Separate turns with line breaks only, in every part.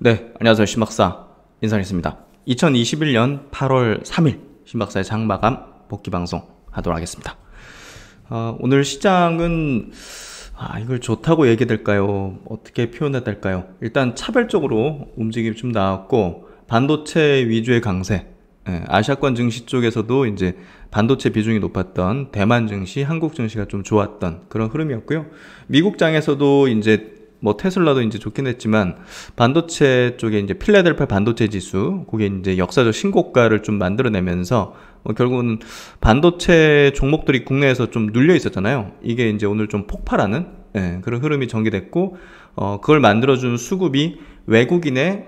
네, 안녕하세요. 신박사 인사드리겠습니다. 2021년 8월 3일 신박사의 장마감 복귀방송 하도록 하겠습니다. 오늘 시장은 이걸 좋다고 얘기 될까요? 어떻게 표현해야 될까요? 일단 차별적으로 움직임이 좀 나왔고 반도체 위주의 강세, 아시아권 증시 쪽에서도 이제 반도체 비중이 높았던 대만 증시, 한국 증시가 좀 좋았던 그런 흐름이었고요. 미국장에서도 이제 뭐 테슬라도 이제 좋긴 했지만 반도체 쪽에 이제 필라델피아 반도체 지수 그게 이제 역사적 신고가를 좀 만들어내면서 결국은 반도체 종목들이 국내에서 좀 눌려 있었잖아요. 이게 이제 오늘 좀 폭발하는 그런 흐름이 전개됐고 그걸 만들어준 수급이 외국인의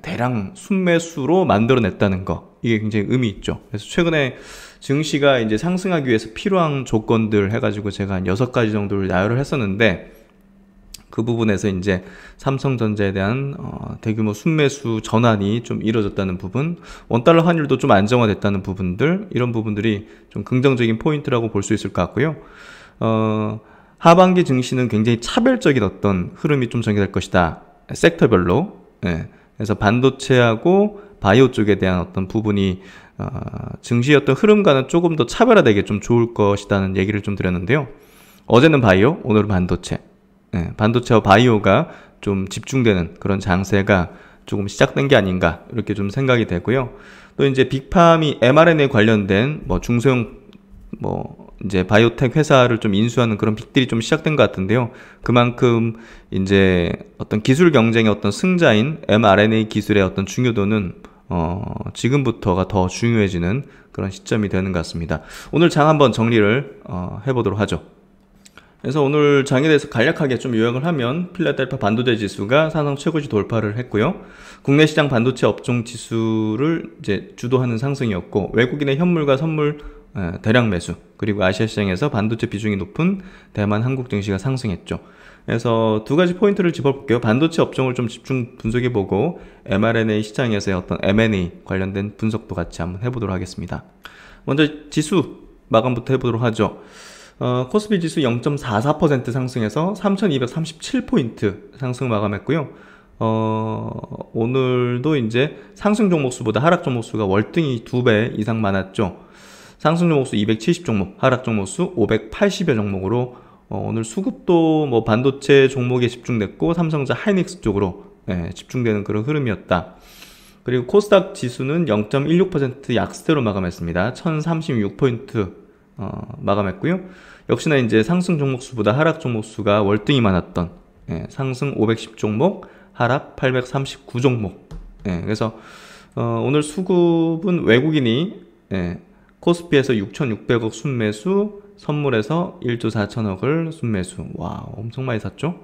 대량 순매수로 만들어냈다는 거, 이게 굉장히 의미 있죠. 그래서 최근에 증시가 이제 상승하기 위해서 필요한 조건들 해가지고 제가 한 6가지 정도를 나열을 했었는데, 그 부분에서 이제 삼성전자에 대한 대규모 순매수 전환이 좀 이루어졌다는 부분, 원달러 환율도 좀 안정화됐다는 부분들, 이런 부분들이 좀 긍정적인 포인트라고 볼 수 있을 것 같고요. 하반기 증시는 굉장히 차별적인 어떤 흐름이 좀 전개될 것이다. 섹터별로. 그래서 반도체하고 바이오 쪽에 대한 어떤 부분이 증시의 어떤 흐름과는 조금 더 차별화되게 좀 좋을 것이라는 얘기를 좀 드렸는데요. 어제는 바이오, 오늘은 반도체. 반도체와 바이오가 좀 집중되는 그런 장세가 조금 시작된 게 아닌가, 이렇게 좀 생각이 되고요. 또 이제 빅팜이 mRNA 관련된 뭐 중소형 이제 바이오텍 회사를 좀 인수하는 그런 빅딜이 좀 시작된 것 같은데요. 그만큼 이제 어떤 기술 경쟁의 어떤 승자인 mRNA 기술의 어떤 중요도는 지금부터가 더 중요해지는 그런 시점이 되는 것 같습니다. 오늘 장 한번 정리를 해보도록 하죠. 그래서 오늘 장에 대해서 간략하게 좀 요약을 하면, 필라델피아 반도체 지수가 사상 최고치 돌파를 했고요. 국내 시장 반도체 업종 지수를 이제 주도하는 상승이었고, 외국인의 현물과 선물 대량 매수, 그리고 아시아 시장에서 반도체 비중이 높은 대만, 한국 증시가 상승했죠. 그래서 두 가지 포인트를 짚어볼게요. 반도체 업종을 좀 집중 분석해보고 mRNA 시장에서의 어떤 M&A 관련된 분석도 같이 한번 해보도록 하겠습니다. 먼저 지수 마감부터 해보도록 하죠. 코스피 지수 0.44% 상승해서 3237포인트 상승 마감했고요. 오늘도 이제 상승 종목수보다 하락 종목수가 월등히 2배 이상 많았죠. 상승 종목수 270 종목, 하락 종목수 580여 종목으로 오늘 수급도 뭐 반도체 종목에 집중됐고 삼성전자 하이닉스 쪽으로 집중되는 그런 흐름이었다. 그리고 코스닥 지수는 0.16% 약세로 마감했습니다. 1036포인트 마감했고요. 역시나 이제 상승 종목수보다 하락 종목수가 월등히 많았던 상승 510 종목, 하락 839 종목. 그래서 오늘 수급은 외국인이 코스피에서 6,600억 순매수, 선물에서 1조 4천억을 순매수. 와, 엄청 많이 샀죠.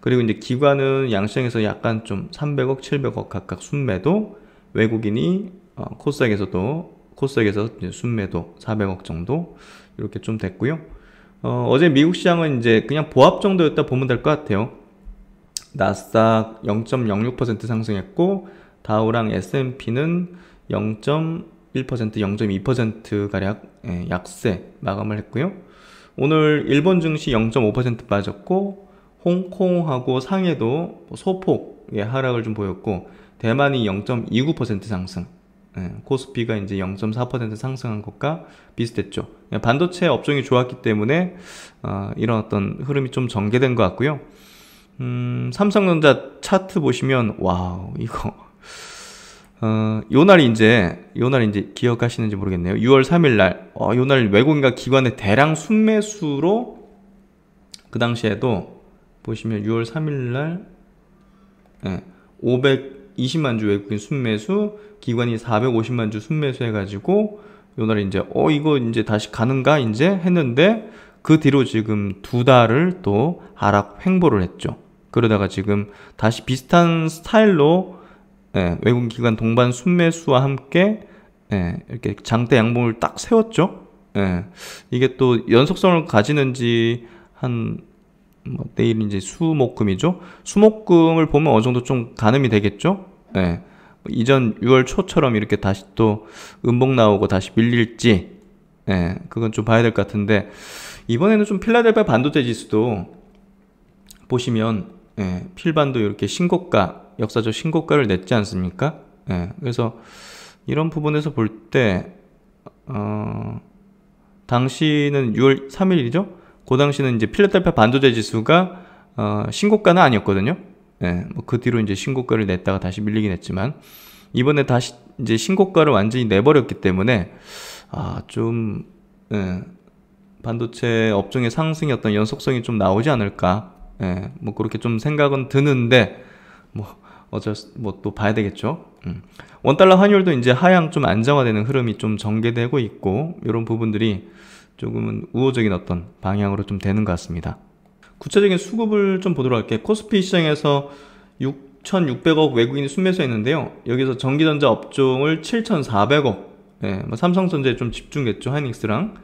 그리고 이제 기관은 양시장에서 약간 좀 300억, 700억 각각 순매도, 외국인이 코스닥에서 이제 순매도 400억 정도 이렇게 좀 됐고요. 어제 미국 시장은 이제 그냥 보합 정도였다 보면 될 것 같아요. 나스닥 0.06% 상승했고, 다우랑 S&P는 0.1%, 0.2% 가량 약세 마감을 했고요. 오늘 일본 증시 0.5% 빠졌고, 홍콩하고 상해도 소폭의 하락을 좀 보였고, 대만이 0.29% 상승, 코스피가 이제 0.4% 상승한 것과 비슷했죠. 반도체 업종이 좋았기 때문에 이런 어떤 흐름이 좀 전개된 것 같고요. 삼성전자 차트 보시면 와우, 이거 요날 이제 기억하시는지 모르겠네요. 6월 3일날 요날 외국인과 기관의 대량 순매수로, 그 당시에도 보시면 6월 3일날 520만 주 외국인 순매수, 기관이 450만 주 순매수 해가지고 요날 이제 이거 이제 다시 가는가 이제 했는데, 그 뒤로 지금 2달을 또 하락 횡보를 했죠. 그러다가 지금 다시 비슷한 스타일로 외국인 기관 동반 순매수와 함께 이렇게 장대 양봉을 딱 세웠죠. 이게 또 연속성을 가지는지 내일 이제 수목금이죠. 수목금을 보면 어느 정도 좀 가늠이 되겠죠. 이전 6월 초처럼 이렇게 다시 또 음봉 나오고 다시 밀릴지, 그건 좀 봐야 될 것 같은데, 이번에는 좀 필라델피아 반도체 지수도 보시면 필반도 이렇게 신고가 역사적 신고가를 냈지 않습니까? 예, 그래서 이런 부분에서 볼 때 당시는 6월 3일이죠? 그 당시는 이제 필라델피아 반도체 지수가 신고가는 아니었거든요. 예, 뭐 그 뒤로 이제 신고가를 냈다가 다시 밀리긴 했지만 이번에 다시 이제 신고가를 완전히 내버렸기 때문에 좀 예, 반도체 업종의 상승의 어떤 연속성이 좀 나오지 않을까. 예, 뭐 그렇게 좀 생각은 드는데 뭐 또 봐야 되겠죠. 원달러 환율도 이제 하향 좀 안정화되는 흐름이 좀 전개되고 있고 이런 부분들이 조금은 우호적인 어떤 방향으로 좀 되는 것 같습니다. 구체적인 수급을 좀 보도록 할게요. 코스피 시장에서 6,600억 외국인이 순매수했는데요. 여기서 전기전자 업종을 7,400억, 예, 뭐 삼성전자에 좀 집중했죠. 하이닉스랑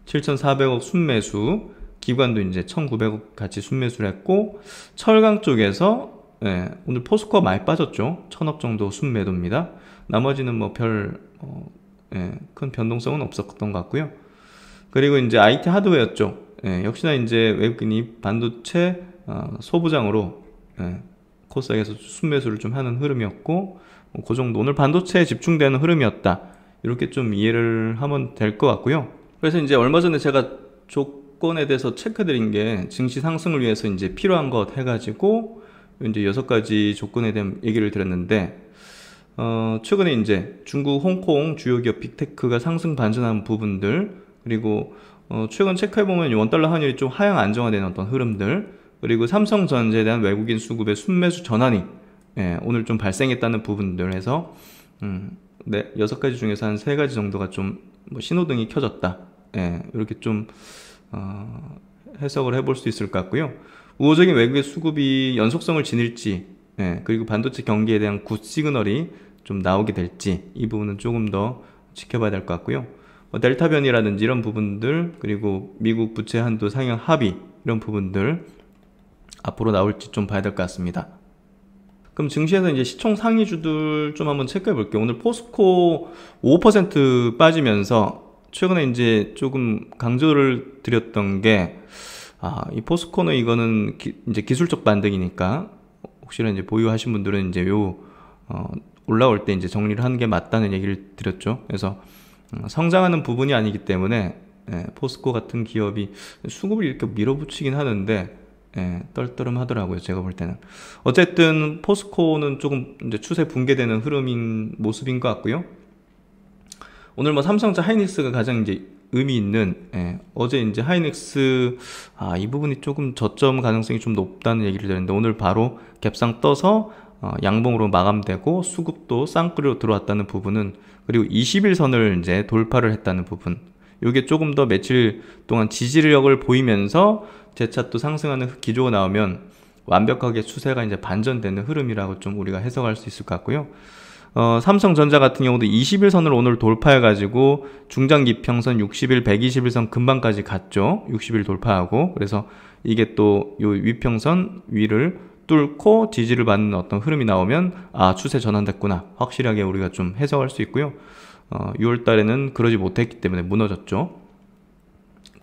7,400억 순매수, 기관도 이제 1,900억 같이 순매수를 했고, 철강 쪽에서 예, 오늘 포스코가 많이 빠졌죠. 1,000억 정도 순매도입니다. 나머지는 뭐 큰 변동성은 없었던 것 같고요. 그리고 이제 IT 하드웨어 쪽, 예, 역시나 이제 외국인이 반도체 소부장으로 코스닥에서 순매수를 좀 하는 흐름이었고, 그 정도 오늘 반도체에 집중되는 흐름이었다. 이렇게 좀 이해를 하면 될 것 같고요. 그래서 이제 얼마 전에 제가 조건에 대해서 체크드린 게 증시 상승을 위해서 이제 필요한 것 해가지고 이제 6가지 조건에 대한 얘기를 드렸는데, 최근에 이제 중국, 홍콩 주요 기업 빅테크가 상승 반전한 부분들, 그리고 최근 체크해보면 원달러 환율이 좀 하향 안정화되는 어떤 흐름들, 그리고 삼성전자에 대한 외국인 수급의 순매수 전환이 오늘 좀 발생했다는 부분들 해서 6가지 중에서 한 3가지 정도가 좀 뭐 신호등이 켜졌다. 이렇게 좀 해석을 해볼 수 있을 것 같고요. 우호적인 외국의 수급이 연속성을 지닐지, 그리고 반도체 경기에 대한 굿 시그널이 좀 나오게 될지, 이 부분은 조금 더 지켜봐야 될 것 같고요. 델타 변이라든지 이런 부분들, 그리고 미국 부채 한도 상향 합의, 이런 부분들 앞으로 나올지 좀 봐야 될 것 같습니다. 그럼 증시에서 이제 시총 상위주들 좀 한번 체크해 볼게요. 오늘 포스코 5% 빠지면서 최근에 이제 조금 강조를 드렸던 게, 이 포스코는 이거는 이제 기술적 반등이니까 혹시나 이제 보유하신 분들은 이제 올라올 때 이제 정리를 하는 게 맞다는 얘기를 드렸죠. 그래서 성장하는 부분이 아니기 때문에 포스코 같은 기업이 수급을 이렇게 밀어붙이긴 하는데 떨떠름하더라고요. 제가 볼 때는. 어쨌든 포스코는 조금 이제 추세 붕괴되는 흐름인 모습인 것 같고요. 오늘 뭐 삼성전자 하이닉스가 가장 이제 의미 있는, 어제 이제 하이닉스 이 부분이 조금 저점 가능성이 좀 높다는 얘기를 드렸는데 오늘 바로 갭상 떠서 양봉으로 마감되고 수급도 쌍끌이로 들어왔다는 부분은, 그리고 21선을 이제 돌파를 했다는 부분, 이게 조금 더 며칠 동안 지지력을 보이면서 재차 또 상승하는 기조가 나오면 완벽하게 추세가 이제 반전되는 흐름이라고 좀 우리가 해석할 수 있을 것 같고요. 삼성전자 같은 경우도 21선을 오늘 돌파해가지고 중장기평선 60일, 120일선 근방까지 갔죠. 60일 돌파하고. 그래서 이게 또 요 위평선 위를 뚫고 지지를 받는 어떤 흐름이 나오면 추세 전환됐구나, 확실하게 우리가 좀 해석할 수 있고요. 6월 달에는 그러지 못했기 때문에 무너졌죠.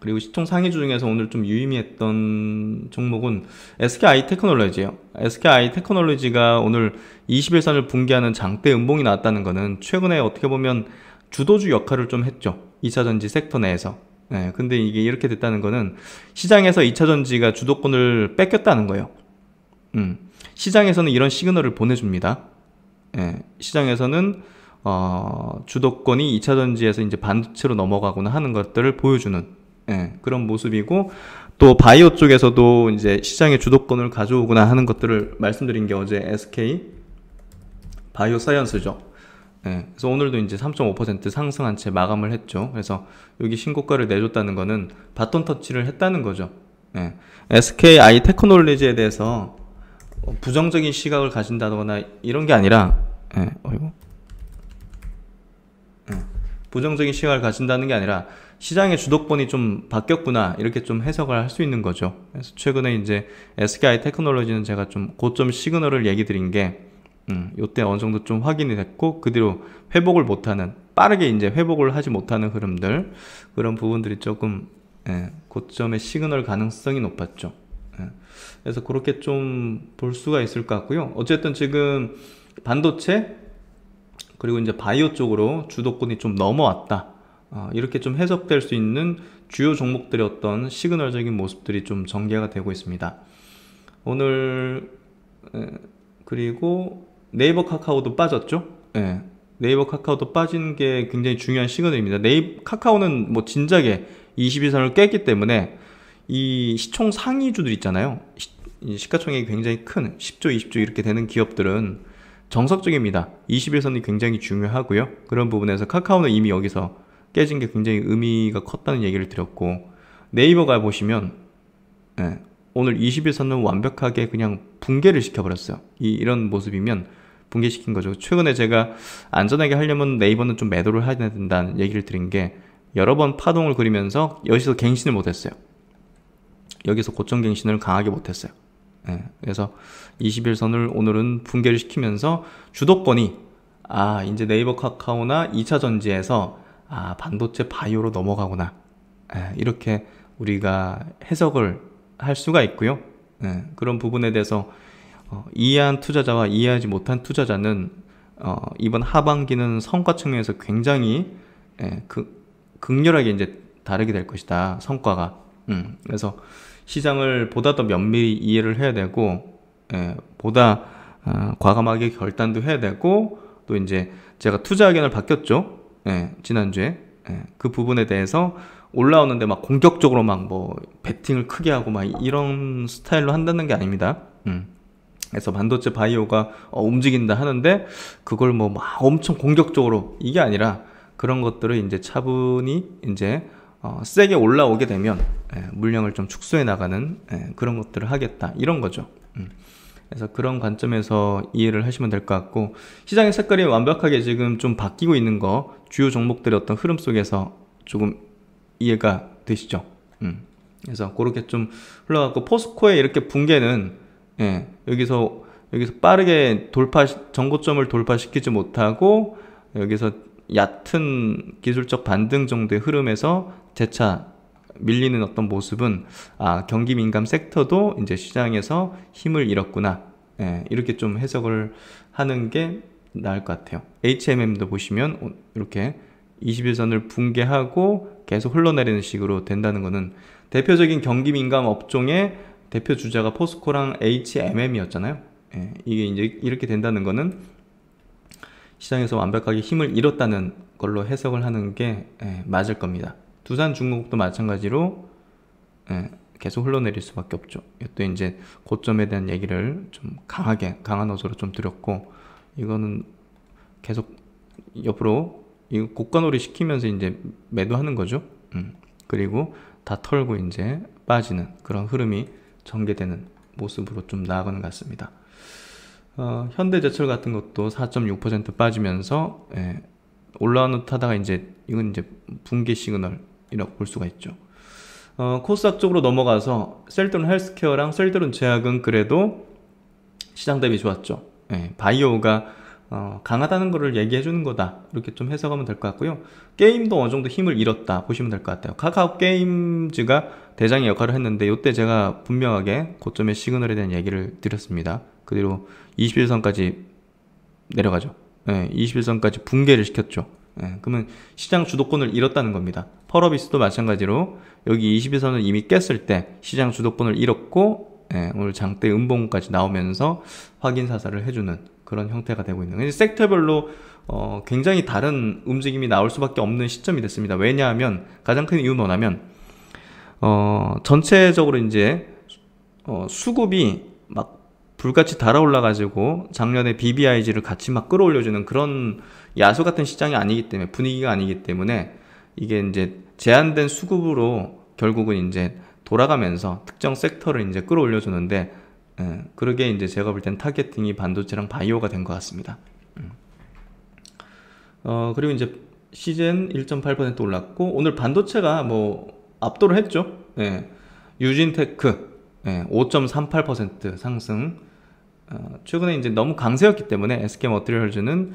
그리고 시총 상위주 중에서 오늘 좀 유의미했던 종목은 SKI 테크놀로지예요. SKI 테크놀로지가 오늘 21선을 붕괴하는 장대 음봉이 나왔다는 것은 최근에 어떻게 보면 주도주 역할을 좀 했죠. 2차전지 섹터 내에서. 근데 이게 이렇게 됐다는 것은 시장에서 2차전지가 주도권을 뺏겼다는 거예요. 시장에서는 이런 시그널을 보내줍니다. 시장에서는 주도권이 2차전지에서 이제 반도체로 넘어가거나 하는 것들을 보여주는 그런 모습이고, 또 바이오 쪽에서도 이제 시장의 주도권을 가져오거나 하는 것들을 말씀드린 게 어제 SK 바이오 사이언스죠. 그래서 오늘도 이제 3.5% 상승한 채 마감을 했죠. 그래서 여기 신고가를 내줬다는 거는 바톤 터치를 했다는 거죠. SKI 테크놀로지에 대해서 부정적인 시각을 가진다거나 이런 게 아니라, 부정적인 시각을 가진다는 게 아니라 시장의 주도권이 좀 바뀌었구나, 이렇게 좀 해석을 할 수 있는 거죠. 그래서 최근에 이제 SKI 테크놀로지는 제가 좀 고점 시그널을 얘기 드린 게 요때 어느 정도 좀 확인이 됐고, 그 뒤로 회복을 못하는, 빠르게 이제 회복을 하지 못하는 흐름들, 그런 부분들이 조금 고점의 시그널 가능성이 높았죠. 예. 그래서 그렇게 좀 볼 수가 있을 것 같고요. 어쨌든 지금 반도체 그리고 이제 바이오 쪽으로 주도권이 좀 넘어왔다. 이렇게 좀 해석될 수 있는 주요 종목들의 어떤 시그널적인 모습들이 좀 전개가 되고 있습니다. 오늘 그리고 네이버 카카오도 빠졌죠. 예. 네이버 카카오도 빠진 게 굉장히 중요한 시그널입니다. 카카오는 뭐 진작에 21선을 깼기 때문에 이 시총 상위주들 있잖아요. 시가총액이 굉장히 큰 10조, 20조 이렇게 되는 기업들은 정석적입니다. 21선이 굉장히 중요하고요. 그런 부분에서 카카오는 이미 여기서 깨진 게 굉장히 의미가 컸다는 얘기를 드렸고, 네이버가 보시면 오늘 21선은 완벽하게 그냥 붕괴를 시켜버렸어요. 이런 모습이면 붕괴시킨 거죠. 최근에 제가 안전하게 하려면 네이버는 좀 매도를 해야 된다는 얘기를 드린 게, 여러 번 파동을 그리면서 여기서 갱신을 못했어요. 여기서 고점 갱신을 강하게 못했어요. 그래서 21선을 오늘은 붕괴를 시키면서 주도권이 이제 네이버 카카오나 2차 전지에서 반도체 바이오로 넘어가구나, 이렇게 우리가 해석을 할 수가 있고요. 그런 부분에 대해서 이해한 투자자와 이해하지 못한 투자자는 이번 하반기는 성과 측면에서 굉장히 극렬하게 이제 다르게 될 것이다, 성과가. 그래서 시장을 보다 더 면밀히 이해를 해야 되고, 보다 과감하게 결단도 해야 되고, 또 이제 제가 투자 의견을 바뀌었죠. 지난주에. 그 부분에 대해서 올라오는데 막 공격적으로 막 뭐 베팅을 크게 하고 막 이런 스타일로 한다는 게 아닙니다. 그래서 반도체 바이오가 움직인다 하는데 그걸 뭐 막 엄청 공격적으로, 이게 아니라 그런 것들을 이제 차분히 이제 세게 올라오게 되면 물량을 좀 축소해 나가는 그런 것들을 하겠다, 이런 거죠. 그래서 그런 관점에서 이해를 하시면 될 것 같고, 시장의 색깔이 완벽하게 지금 좀 바뀌고 있는 거, 주요 종목들의 어떤 흐름 속에서 조금 이해가 되시죠? 그래서 그렇게 좀 흘러갔고, 포스코의 이렇게 붕괴는 여기서 빠르게 전고점을 돌파시키지 못하고 여기서 얕은 기술적 반등 정도의 흐름에서 재차 밀리는 어떤 모습은, 경기 민감 섹터도 이제 시장에서 힘을 잃었구나, 이렇게 좀 해석을 하는 게 나을 것 같아요. HMM도 보시면 이렇게 21선을 붕괴하고 계속 흘러내리는 식으로 된다는 것은, 대표적인 경기 민감 업종의 대표 주자가 포스코랑 HMM이었잖아요. 이게 이제 이렇게 된다는 것은 시장에서 완벽하게 힘을 잃었다는 걸로 해석을 하는 게 맞을 겁니다. 두산중공업도 마찬가지로 계속 흘러내릴 수밖에 없죠. 또 이제 고점에 대한 얘기를 좀 강한 어조로 좀 드렸고, 이거는 계속 옆으로 이거 고가놀이 시키면서 이제 매도하는 거죠. 그리고 다 털고 이제 빠지는 그런 흐름이 전개되는 모습으로 좀 나아가는 것 같습니다. 현대제철 같은 것도 4.6% 빠지면서 올라오는 타다가 이건 이제 붕괴 시그널이라고 볼 수가 있죠. 코스닥 쪽으로 넘어가서 셀트론 헬스케어랑 셀트론 제약은 그래도 시장 대비 좋았죠. 바이오가 강하다는 것을 얘기해 주는 거다, 이렇게 좀 해석하면 될 것 같고요. 게임도 어느 정도 힘을 잃었다 보시면 될 것 같아요. 카카오 게임즈가 대장의 역할을 했는데, 이때 제가 분명하게 고점의 시그널에 대한 얘기를 드렸습니다. 그대로 21선까지 내려가죠. 21선까지 붕괴를 시켰죠. 그러면 시장 주도권을 잃었다는 겁니다. 펄어비스도 마찬가지로 여기 21선을 이미 깼을 때 시장 주도권을 잃었고, 오늘 장대 음봉까지 나오면서 확인 사살을 해주는 그런 형태가 되고 있는 거예요. 섹터별로 굉장히 다른 움직임이 나올 수밖에 없는 시점이 됐습니다. 왜냐하면 가장 큰 이유는 뭐냐면 전체적으로 이제 수급이 막 불같이 달아올라 가지고 작년에 BBIG를 같이 막 끌어올려주는 그런 야수 같은 시장이 아니기 때문에, 분위기가 아니기 때문에 이게 이제 제한된 수급으로 결국은 이제 돌아가면서 특정 섹터를 이제 끌어올려주는데, 그러게 이제 제가 볼 땐 타겟팅이 반도체랑 바이오가 된 것 같습니다. 그리고 이제 시젠 1.8% 올랐고, 오늘 반도체가 뭐 압도를 했죠. 유진테크 5.38% 상승. 최근에 이제 너무 강세였기 때문에 SK머티리얼즈는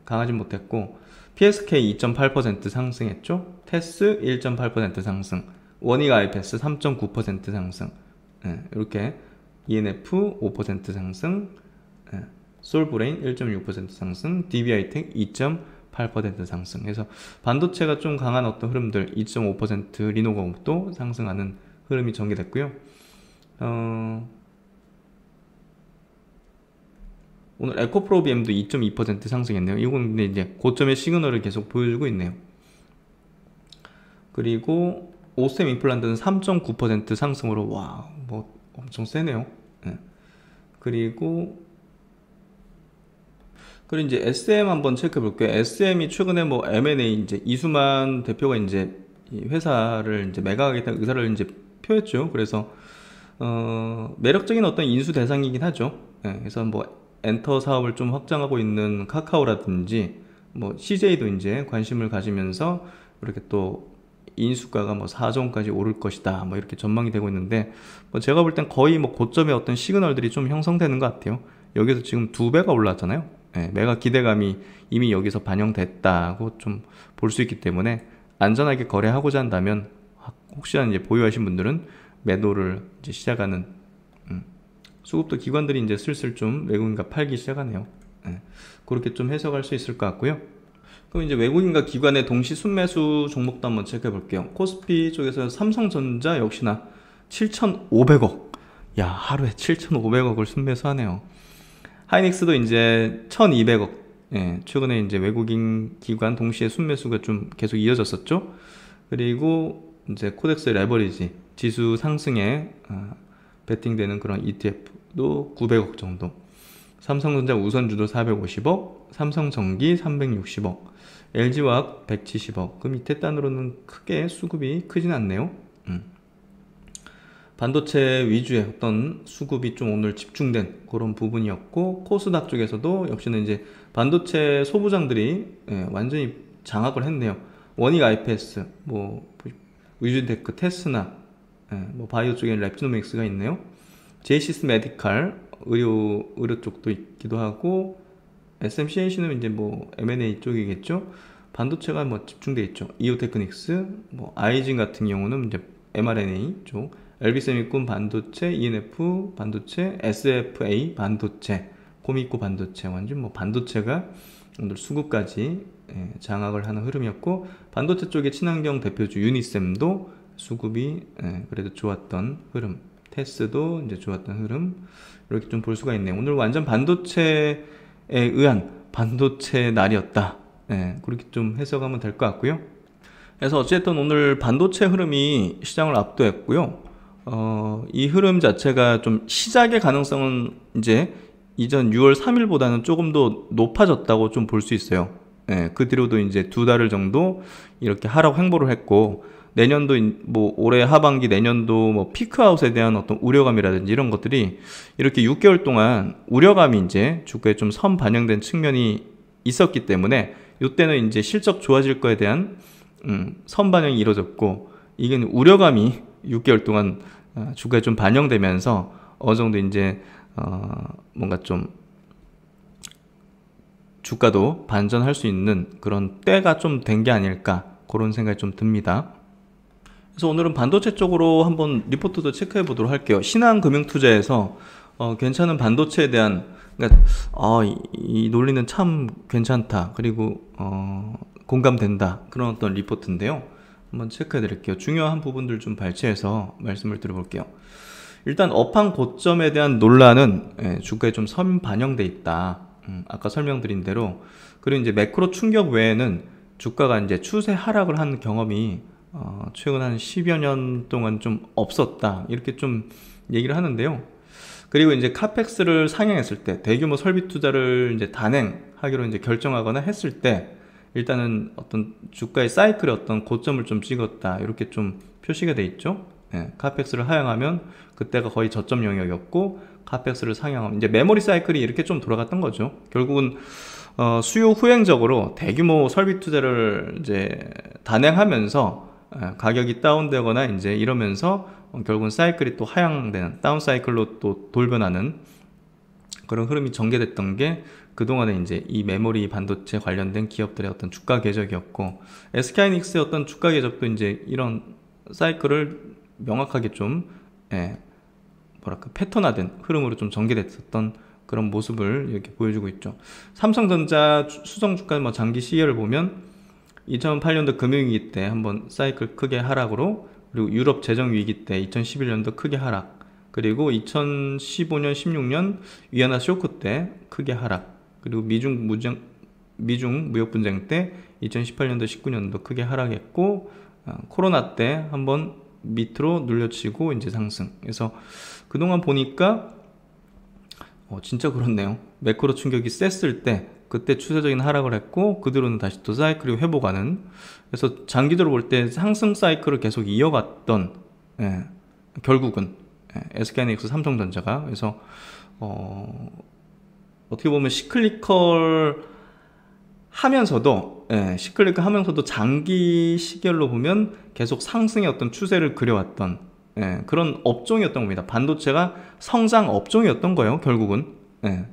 강하지 못했고, PSK 2.8% 상승했죠. 테스 1.8% 상승, 원익 아이패스 3.9% 상승. 이렇게 ENF 5% 상승, 솔브레인 1.6% 상승, DBI텍 2.8% 상승. 그래서 반도체가 좀 강한 어떤 흐름들 2.5%, 리노공업도 상승하는 흐름이 전개됐고요. 오늘 에코프로비엠도 2.2% 상승했네요. 이건 근데 이제 고점의 시그널을 계속 보여주고 있네요. 그리고 오셈 임플란트는 3.9% 상승으로 와, 뭐 엄청 세네요. 그리고 이제 SM 한번 체크해 볼게요. SM이 최근에 뭐 M&A 이제 이수만 대표가 이제 이 회사를 이제 매각하겠다는 의사를 이제 표했죠. 그래서 매력적인 어떤 인수 대상이긴 하죠. 그래서 뭐 엔터 사업을 좀 확장하고 있는 카카오라든지 뭐 CJ도 이제 관심을 가지면서 이렇게 또 인수가가 뭐 4조원까지 오를 것이다 뭐 이렇게 전망이 되고 있는데, 뭐 제가 볼 땐 거의 뭐 고점의 어떤 시그널들이 좀 형성되는 것 같아요. 여기서 지금 2배가 올랐잖아요. 매각 기대감이 이미 여기서 반영됐다고 좀 볼 수 있기 때문에 안전하게 거래하고자 한다면 혹시나 이제 보유하신 분들은 매도를 이제 시작하는, 수급도 기관들이 이제 슬슬 좀 외국인과 팔기 시작하네요. 그렇게 좀 해석할 수 있을 것 같고요. 그럼 이제 외국인과 기관의 동시 순매수 종목도 한번 체크해 볼게요. 코스피 쪽에서 삼성전자 역시나 7,500억. 야, 하루에 7,500억을 순매수하네요. 하이닉스도 이제 1,200억. 최근에 이제 외국인 기관 동시에 순매수가 좀 계속 이어졌었죠. 그리고 이제 코덱스 레버리지 지수 상승에 베팅되는 그런 ETF도 900억 정도. 삼성전자 우선주도 450억, 삼성전기 360억, LG화학 170억. 그 밑에 단으로는 크게 수급이 크진 않네요. 반도체 위주의 어떤 수급이 좀 오늘 집중된 그런 부분이었고, 코스닥 쪽에서도 역시는 이제 반도체 소부장들이 완전히 장악을 했네요. 원익 IPS, 뭐 위즈테크, 테스나, 뭐 바이오 쪽에 랩지노믹스가 있네요. 제이시스 메디칼, 의료 쪽도 있기도 하고, SMCNC는 이제 뭐 M&A 쪽이겠죠. 반도체가 뭐 집중돼 있죠. 이오테크닉스, 뭐 아이진 같은 경우는 이제 mRNA 쪽, LB세미콘 반도체, ENF 반도체, SFA 반도체, 코미코 반도체, 완전 뭐 반도체가 오늘 수급까지 장악을 하는 흐름이었고, 반도체 쪽의 친환경 대표주 유니셈도 수급이 그래도 좋았던 흐름, 테스도 이제 좋았던 흐름, 이렇게 좀 볼 수가 있네요. 오늘 완전 반도체에 의한 반도체 날이었다. 그렇게 좀 해석하면 될 것 같고요. 그래서 어쨌든 오늘 반도체 흐름이 시장을 압도했고요. 이 흐름 자체가 좀 시작의 가능성은 이제 이전 6월 3일보다는 조금 더 높아졌다고 좀 볼 수 있어요. 그 뒤로도 이제 2달 정도 이렇게 하락 횡보를 했고, 내년도 뭐 올해 하반기 내년도 뭐 피크아웃에 대한 어떤 우려감이라든지 이런 것들이 이렇게 6개월 동안 우려감이 이제 주가에 좀 선 반영된 측면이 있었기 때문에 이때는 이제 실적 좋아질 거에 대한 선 반영이 이루어졌고, 이게 우려감이 6개월 동안 주가에 좀 반영되면서 어느 정도 이제 뭔가 좀 주가도 반전할 수 있는 그런 때가 좀 된 게 아닐까, 그런 생각이 좀 듭니다. 그래서 오늘은 반도체 쪽으로 한번 리포트도 체크해 보도록 할게요. 신한금융투자에서 괜찮은 반도체에 대한, 그러니까 이 논리는 참 괜찮다, 그리고 공감된다, 그런 어떤 리포트인데요. 한번 체크해 드릴게요. 중요한 부분들 좀 발췌해서 말씀을 드려볼게요. 일단 업황 고점에 대한 논란은 주가에 좀 선 반영돼 있다. 아까 설명드린 대로. 그리고 이제 매크로 충격 외에는 주가가 이제 추세 하락을 한 경험이 최근 한 10여 년 동안 좀 없었다, 이렇게 좀 얘기를 하는데요. 그리고 이제 카펙스를 상향했을 때, 대규모 설비 투자를 이제 단행하기로 이제 결정하거나 했을 때, 일단은 어떤 주가의 사이클의 어떤 고점을 좀 찍었다, 이렇게 좀 표시가 돼 있죠. 카펙스를 하향하면 그때가 거의 저점 영역이었고, 카펙스를 상향하면 이제 메모리 사이클이 이렇게 좀 돌아갔던 거죠. 결국은 수요 후행적으로 대규모 설비 투자를 이제 단행하면서 가격이 다운되거나 이제 이러면서 결국은 사이클이 또 하향되는, 다운 사이클로 또 돌변하는 그런 흐름이 전개됐던 게 그동안에 이제 이 메모리 반도체 관련된 기업들의 어떤 주가 궤적이었고, SK하이닉스의 어떤 주가 궤적도 이제 이런 사이클을 명확하게 좀 뭐랄까 패턴화된 흐름으로 좀 전개됐었던 그런 모습을 이렇게 보여주고 있죠. 삼성전자 수성 주가 뭐 장기 시계를 보면 2008년도 금융위기 때 한번 사이클 크게 하락으로, 그리고 유럽 재정위기 때 2011년도 크게 하락, 그리고 2015년 16년 위안화 쇼크 때 크게 하락, 그리고 미중 무역 분쟁 때 2018년도 19년도 크게 하락했고, 코로나 때 한번 밑으로 눌려치고 이제 상승. 그래서 그동안 보니까 진짜 그렇네요. 매크로 충격이 셌을 때 그때 추세적인 하락을 했고, 그 뒤로는 다시 또 사이클이 회복하는, 그래서 장기적으로 볼 때 상승 사이클을 계속 이어갔던, 결국은 SK하이닉스 삼성전자가, 그래서 어떻게 보면 시클리컬 하면서도 장기 시결로 보면 계속 상승의 어떤 추세를 그려왔던 그런 업종이었던 겁니다. 반도체가 성장 업종이었던 거예요, 결국은.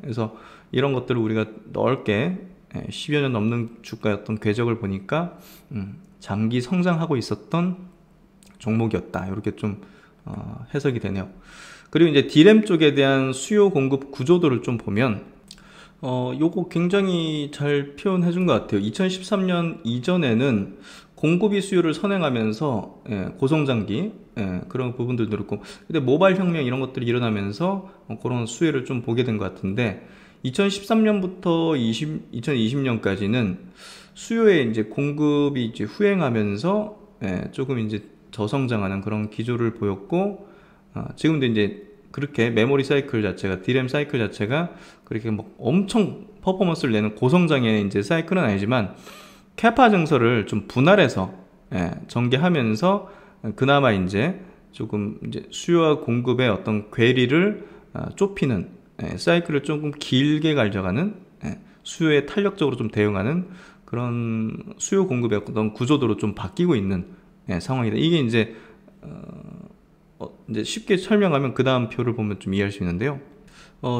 그래서 이런 것들을 우리가 넓게 10여 년 넘는 주가였던 궤적을 보니까 장기 성장하고 있었던 종목이었다, 이렇게 좀 해석이 되네요. 그리고 이제 D램 쪽에 대한 수요 공급 구조도를 좀 보면 요거 굉장히 잘 표현해 준 것 같아요. 2013년 이전에는 공급이 수요를 선행하면서 고성장기 그런 부분들도 그렇고, 근데 모바일 혁명 이런 것들이 일어나면서 그런 수혜를 좀 보게 된 것 같은데, 2013년부터 2020년까지는 수요에 이제 공급이 이제 후행하면서 조금 이제 저성장하는 그런 기조를 보였고, 지금도 이제 그렇게 메모리 사이클 자체가, D램 사이클 자체가 그렇게 뭐 엄청 퍼포먼스를 내는 고성장의 이제 사이클은 아니지만, 캐파 증설을 좀 분할해서 전개하면서 그나마 이제 조금 이제 수요와 공급의 어떤 괴리를 좁히는, 사이클을 조금 길게 가져가는, 수요에 탄력적으로 좀 대응하는 그런 수요 공급의 어떤 구조도로 좀 바뀌고 있는 상황이다. 이게 이제 이제 쉽게 설명하면 그 다음 표를 보면 좀 이해할 수 있는데요.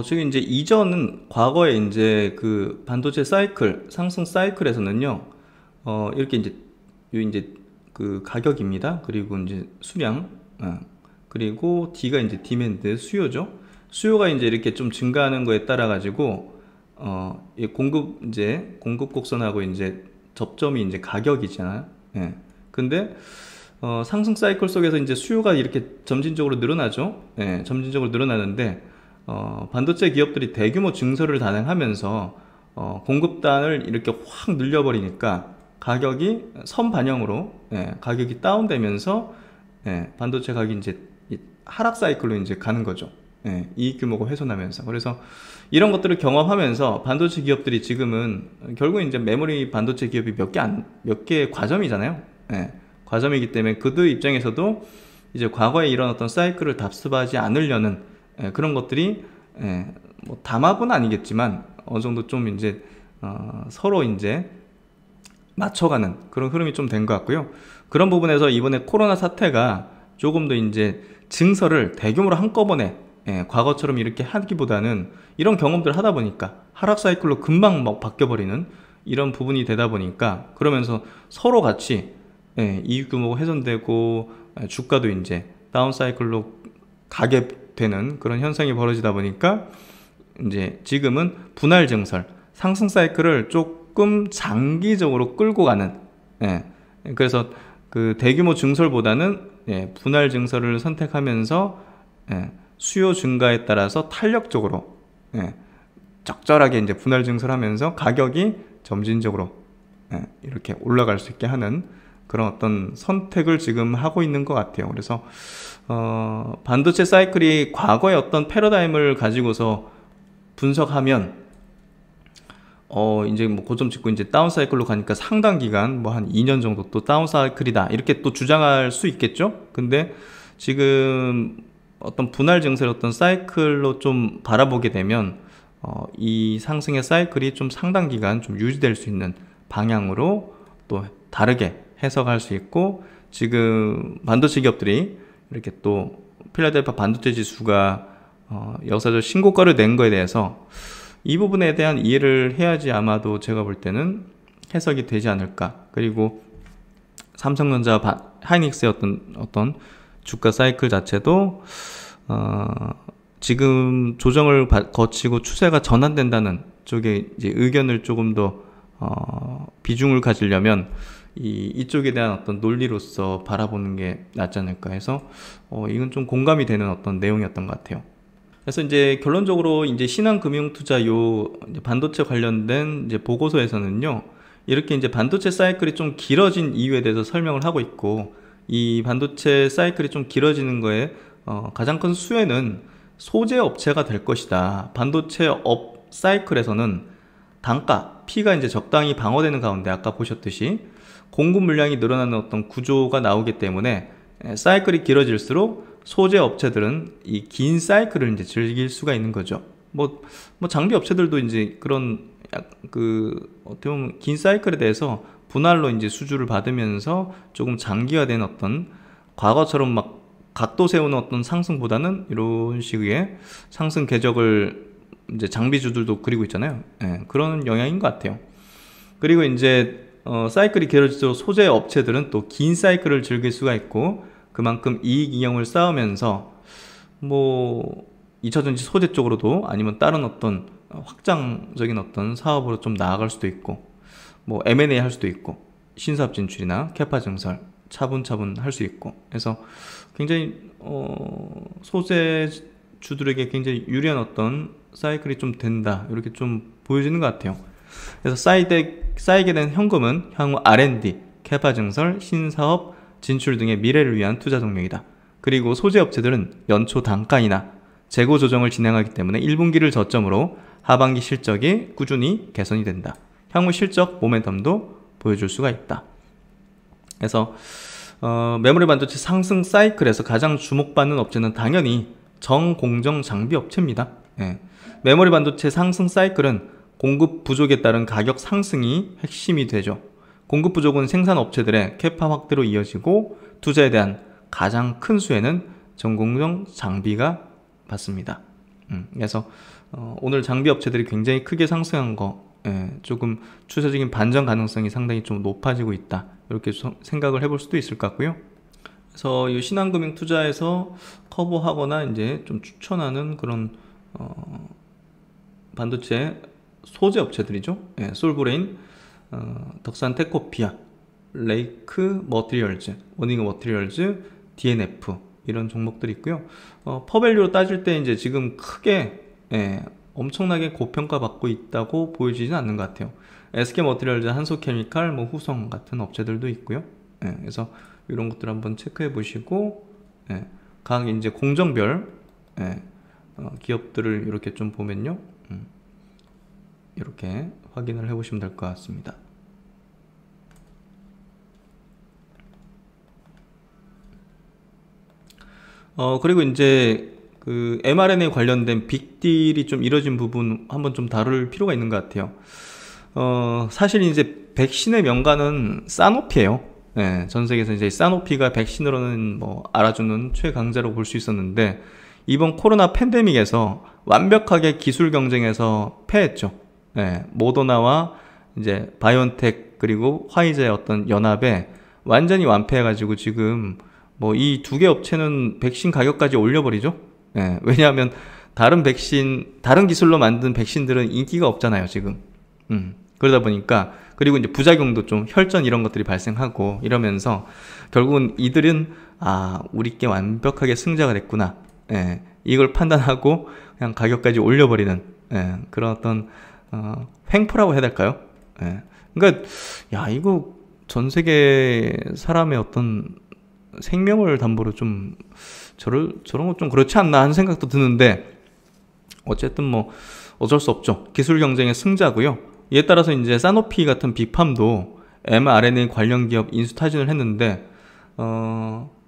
지금 이제 이전은 과거에 이제 그 반도체 사이클, 상승 사이클에서는요, 이렇게 이제 그 가격입니다. 그리고 이제 수량, 그리고 D가 이제 디맨드, 수요죠. 수요가 이제 이렇게 좀 증가하는 거에 따라 가지고, 공급 곡선하고 이제 접점이 이제 가격이잖아요. 근데 상승 사이클 속에서 이제 수요가 이렇게 점진적으로 늘어나죠. 점진적으로 늘어나는데, 반도체 기업들이 대규모 증설을 단행하면서 공급단을 이렇게 확 늘려버리니까 가격이 선반영으로 가격이 다운되면서 반도체 가격이 이제 하락 사이클로 이제 가는 거죠. 이익 규모가 훼손하면서. 그래서 이런 것들을 경험하면서 반도체 기업들이 지금은 결국 이제 메모리 반도체 기업이 몇 개 과점이잖아요. 과점이기 때문에 그들 입장에서도 이제 과거에 이런 어떤 사이클을 답습하지 않으려는 그런 것들이 뭐 담합은 아니겠지만 어느 정도 좀 이제 서로 이제 맞춰가는 그런 흐름이 좀 된 것 같고요. 그런 부분에서 이번에 코로나 사태가 조금 더 이제 증설을 대규모로 한꺼번에 과거처럼 이렇게 하기보다는 이런 경험들을 하다 보니까 하락 사이클로 금방 막 바뀌어버리는 이런 부분이 되다 보니까, 그러면서 서로 같이 이익 규모가 훼손되고 주가도 이제 다운 사이클로 가게 되는 그런 현상이 벌어지다 보니까 이제 지금은 분할 증설, 상승 사이클을 조금 장기적으로 끌고 가는, 그래서 그 대규모 증설보다는 분할 증설을 선택하면서 수요 증가에 따라서 탄력적으로 적절하게 이제 분할 증설하면서 가격이 점진적으로 이렇게 올라갈 수 있게 하는 그런 어떤 선택을 지금 하고 있는 것 같아요. 그래서 반도체 사이클이 과거의 어떤 패러다임을 가지고서 분석하면 이제 뭐 고점 찍고 이제 다운 사이클로 가니까 상당 기간 뭐 한 2년 정도 또 다운 사이클이다 이렇게 또 주장할 수 있겠죠. 근데 지금 어떤 분할 증설 어떤 사이클로 좀 바라보게 되면 이 상승의 사이클이 좀 상당 기간 좀 유지될 수 있는 방향으로 또 다르게 해석할 수 있고, 지금 반도체 기업들이 이렇게 또 필라델피아 반도체 지수가 역사적 신고가를 낸 거에 대해서 이 부분에 대한 이해를 해야지 아마도 제가 볼 때는 해석이 되지 않을까. 그리고 삼성전자 하이닉스의 어떤 주가 사이클 자체도 지금 조정을 거치고 추세가 전환된다는 쪽에 이제 의견을 조금 더 비중을 가지려면 이쪽에 대한 어떤 논리로서 바라보는 게 낫지 않을까 해서 이건 좀 공감이 되는 어떤 내용이었던 것 같아요. 그래서 이제 결론적으로 이제 신한금융투자 이제 반도체 관련된 이제 보고서에서는요, 이렇게 이제 반도체 사이클이 좀 길어진 이유에 대해서 설명을 하고 있고, 이 반도체 사이클이 좀 길어지는 거에 가장 큰 수혜는 소재 업체가 될 것이다. 반도체 업 사이클에서는 단가, P가 이제 적당히 방어되는 가운데 아까 보셨듯이 공급 물량이 늘어나는 어떤 구조가 나오기 때문에 사이클이 길어질수록 소재 업체들은 이 긴 사이클을 이제 즐길 수가 있는 거죠. 뭐 장비 업체들도 이제 그런 어떻게 보면 긴 사이클에 대해서 분할로 이제 수주를 받으면서 조금 장기화된 어떤 과거처럼 막 각도 세우는 어떤 상승보다는 이런 식의 상승 궤적을 이제 장비주들도 그리고 있잖아요. 예, 그런 영향인 것 같아요. 그리고 이제 사이클이 길어질수록 소재 업체들은 또 긴 사이클을 즐길 수가 있고 그만큼 이익 이용을 쌓으면서 뭐 2차전지 소재 쪽으로도 아니면 다른 어떤 확장적인 어떤 사업으로 좀 나아갈 수도 있고 뭐 M&A 할 수도 있고 신사업 진출이나 캐파 증설 차분차분 할 수 있고 해서 굉장히 소재 주들에게 굉장히 유리한 어떤 사이클이 좀 된다 이렇게 좀 보여지는 것 같아요. 그래서 쌓이게 된 현금은 향후 R&D, 캐파 증설, 신사업 진출 등의 미래를 위한 투자 동력이다. 그리고 소재 업체들은 연초 단가이나 재고 조정을 진행하기 때문에 1분기를 저점으로 하반기 실적이 꾸준히 개선이 된다. 향후 실적 모멘텀도 보여줄 수가 있다. 그래서 메모리 반도체 상승 사이클에서 가장 주목받는 업체는 당연히 정공정 장비 업체입니다. 예. 메모리 반도체 상승 사이클은 공급 부족에 따른 가격 상승이 핵심이 되죠. 공급 부족은 생산 업체들의 캐파 확대로 이어지고 투자에 대한 가장 큰 수혜는 정공정 장비가 받습니다. 그래서 오늘 장비 업체들이 굉장히 크게 상승한 거 조금 추세적인 반전 가능성이 상당히 좀 높아지고 있다 이렇게 생각을 해볼 수도 있을 것 같고요. 그래서 이 신한금융 투자에서 커버하거나 이제 좀 추천하는 그런 반도체 소재 업체들이죠. 솔브레인, 덕산 테코피아, 레이크 머티리얼즈, 워닝 머티리얼즈, DNF 이런 종목들이 있고요. 퍼밸류로 따질 때 이제 지금 크게 엄청나게 고평가 받고 있다고 보여지진 않는 것 같아요. SK 머티리얼즈, 한소케미칼, 뭐 후성 같은 업체들도 있고요. 그래서 이런 것들 한번 체크해 보시고 각 이제 공정별 기업들을 이렇게 좀 보면요. 이렇게 확인을 해 보시면 될 것 같습니다. 그리고 이제 그 mRNA 관련된 빅딜이 좀 이뤄진 부분 한번 좀 다룰 필요가 있는 것 같아요. 사실 이제 백신의 명가는 사노피예요. 전 세계에서 이제 사노피가 백신으로는 뭐 알아주는 최강자로 볼 수 있었는데 이번 코로나 팬데믹에서 완벽하게 기술 경쟁에서 패했죠. 모더나와 이제 바이온텍 그리고 화이자의 어떤 연합에 완전히 완패해가지고 지금 뭐 이 두 개 업체는 백신 가격까지 올려버리죠. 왜냐하면 다른 기술로 만든 백신들은 인기가 없잖아요, 지금. 그러다 보니까, 그리고 이제 부작용도 좀 혈전 이런 것들이 발생하고 이러면서 결국은 이들은, 우리 게 완벽하게 승자가 됐구나. 이걸 판단하고 그냥 가격까지 올려버리는, 그런 어떤, 횡포라고 해야 될까요? 그러니까, 이거 전 세계 사람의 어떤 생명을 담보로 좀 저런 거 좀 그렇지 않나 하는 생각도 드는데 어쨌든 뭐 어쩔 수 없죠. 기술 경쟁의 승자고요. 이에 따라서 이제 사노피 같은 빅팜도 mRNA 관련 기업 인수 타진을 했는데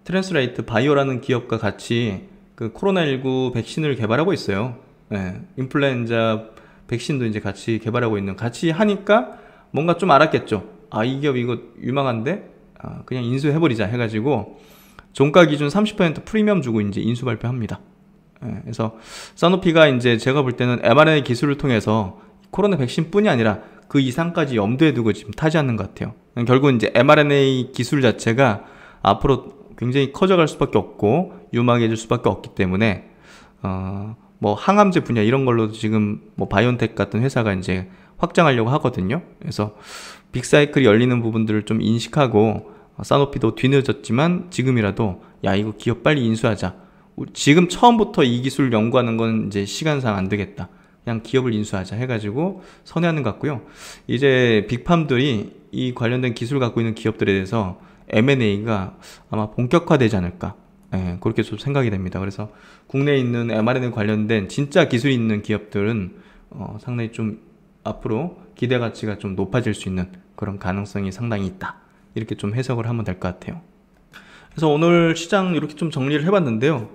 트랜스레이트 바이오라는 기업과 같이 그 코로나19 백신을 개발하고 있어요. 인플루엔자 백신도 이제 같이 개발하고 같이 하니까 뭔가 좀 알았겠죠. 이 기업 이거 유망한데 그냥 인수해버리자 해가지고 종가 기준 30% 프리미엄 주고 이제 인수 발표합니다. 그래서 사노피가 이제 제가 볼 때는 mRNA 기술을 통해서 코로나 백신뿐이 아니라 그 이상까지 염두에 두고 지금 타지하는 것 같아요. 결국 이제 mRNA 기술 자체가 앞으로 굉장히 커져갈 수밖에 없고 유망해질 수밖에 없기 때문에 뭐 항암제 분야 이런 걸로도 지금 뭐 바이온텍 같은 회사가 이제 확장하려고 하거든요. 그래서 빅사이클이 열리는 부분들을 좀 인식하고 사노피도 뒤늦었지만 지금이라도 야 이거 기업 빨리 인수하자. 지금 처음부터 이 기술 연구하는 건 이제 시간상 안 되겠다. 그냥 기업을 인수하자 해가지고 선회하는 것 같고요. 이제 빅팜들이 이 관련된 기술 갖고 있는 기업들에 대해서 M&A가 아마 본격화되지 않을까. 예, 그렇게 좀 생각이 됩니다. 그래서 국내에 있는 mRNA 관련된 진짜 기술이 있는 기업들은 상당히 좀 앞으로 기대 가치가 좀 높아질 수 있는 그런 가능성이 상당히 있다. 이렇게 좀 해석을 하면 될 것 같아요. 그래서 오늘 시장 이렇게 좀 정리를 해봤는데요.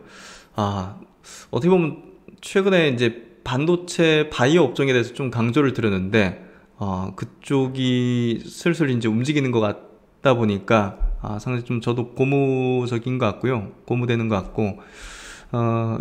어떻게 보면 최근에 이제 반도체 바이오 업종에 대해서 좀 강조를 드렸는데, 그쪽이 슬슬 이제 움직이는 것 같다 보니까, 상당히 좀 저도 고무적인 것 같고요. 고무되는 것 같고,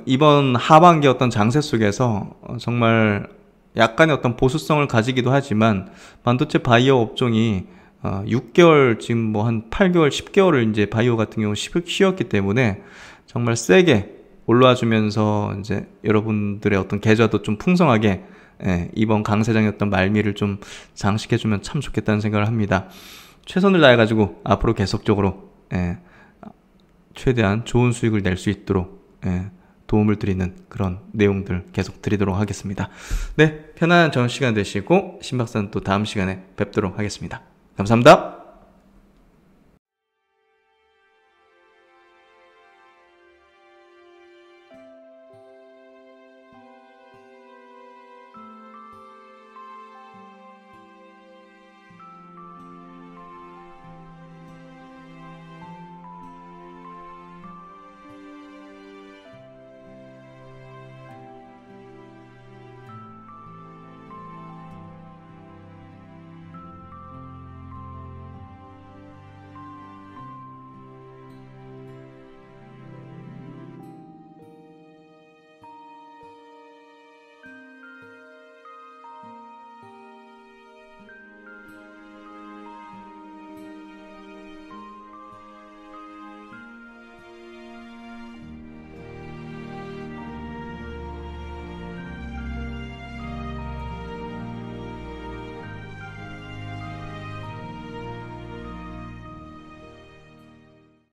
이번 하반기 어떤 장세 속에서 정말 약간의 어떤 보수성을 가지기도 하지만, 반도체 바이오 업종이 6개월, 지금 뭐 한 8개월, 10개월을 이제 바이오 같은 경우 쉬었기 때문에 정말 세게 올라와 주면서 이제 여러분들의 어떤 계좌도 좀 풍성하게 이번 강세장의 어떤 말미를 좀 장식해 주면 참 좋겠다는 생각을 합니다. 최선을 다해 가지고 앞으로 계속적으로 최대한 좋은 수익을 낼 수 있도록 도움을 드리는 그런 내용들 계속 드리도록 하겠습니다. 네, 편안한 저녁 시간 되시고 신박사는 또 다음 시간에 뵙도록 하겠습니다. 감사합니다.